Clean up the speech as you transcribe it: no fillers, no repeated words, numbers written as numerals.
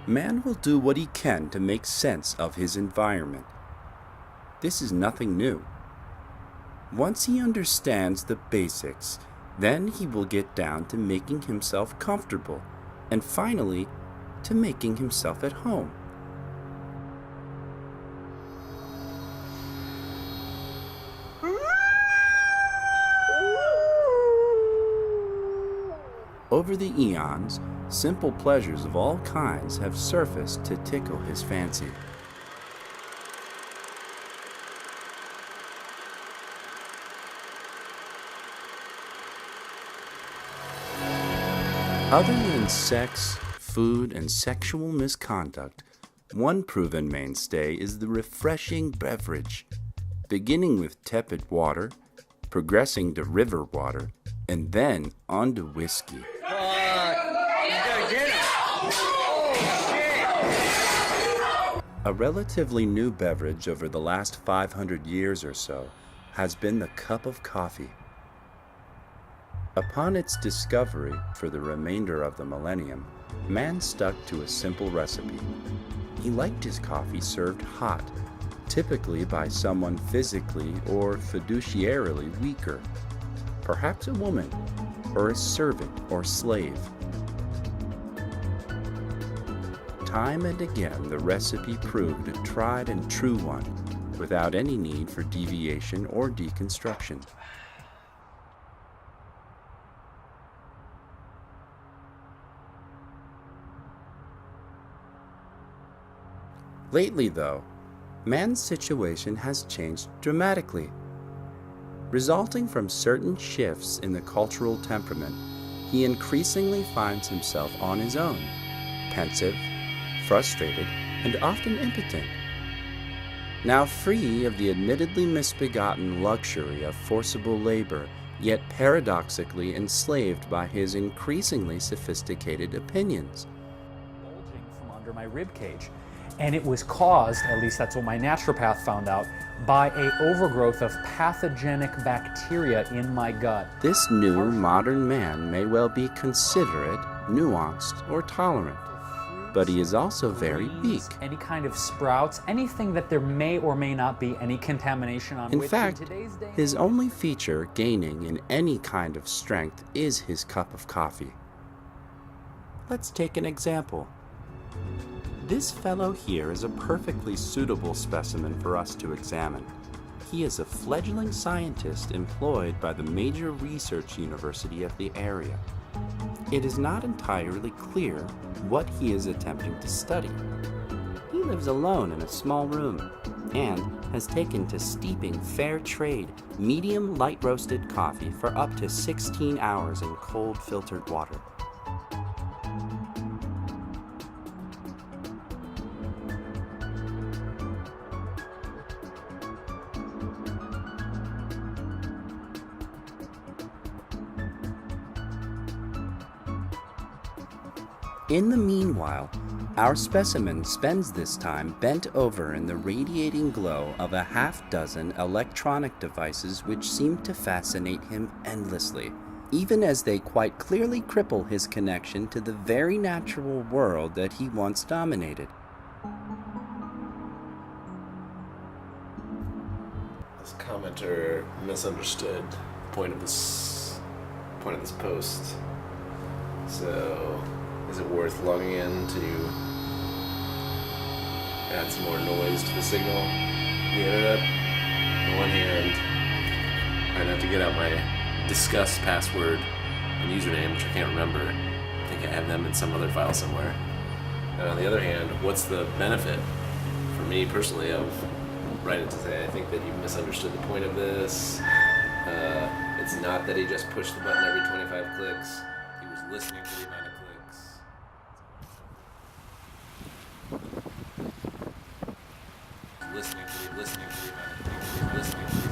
Man will do what he can to make sense of his environment. This is nothing new. Once he understands the basics, then he will get down to making himself comfortable, and finally, to making himself at home. Over the eons, simple pleasures of all kinds have surfaced to tickle his fancy. Other than sex, food, and sexual misconduct, one proven mainstay is the refreshing beverage, beginning with tepid water, progressing to river water, and then on to whiskey. A relatively new beverage over the last 500 years or so has been the cup of coffee. Upon its discovery for the remainder of the millennium, man stuck to a simple recipe. He liked his coffee served hot, typically by someone physically or fiduciarily weaker, perhaps a woman, or a servant or slave. Time and again the recipe proved a tried and true one, without any need for deviation or deconstruction. Lately, though, man's situation has changed dramatically. Resulting from certain shifts in the cultural temperament, he increasingly finds himself on his own, pensive, frustrated, and often impotent. Now free of the admittedly misbegotten luxury of forcible labor, yet paradoxically enslaved by his increasingly sophisticated opinions. Bulging from under my rib cage. And it was caused, at least that's what my naturopath found out, by an overgrowth of pathogenic bacteria in my gut. This new modern man may well be considerate, nuanced, or tolerant, but he is also very weak. Any kind of sprouts, anything that there may or may not be any contamination on. In fact, his only feature gaining in any kind of strength is his cup of coffee. Let's take an example. This fellow here is a perfectly suitable specimen for us to examine. He is a fledgling scientist employed by the major research university of the area. It is not entirely clear what he is attempting to study. He lives alone in a small room and has taken to steeping fair trade, medium light roasted coffee for up to 16 hours in cold filtered water. In the meanwhile, our specimen spends this time bent over in the radiating glow of a half-dozen electronic devices which seem to fascinate him endlessly, even as they quite clearly cripple his connection to the very natural world that he once dominated. This commenter misunderstood the point of this post. So, is it worth logging in to add some more noise to the signal on the internet? On the one hand, I'd have to get out my discuss password and username, which I can't remember. I think I have them in some other file somewhere. And on the other hand, what's the benefit for me personally of writing to say, I think that you misunderstood the point of this. It's not that he just pushed the button every 25 clicks. He was listening to the amount of clicks. Listening to the amount of clicks.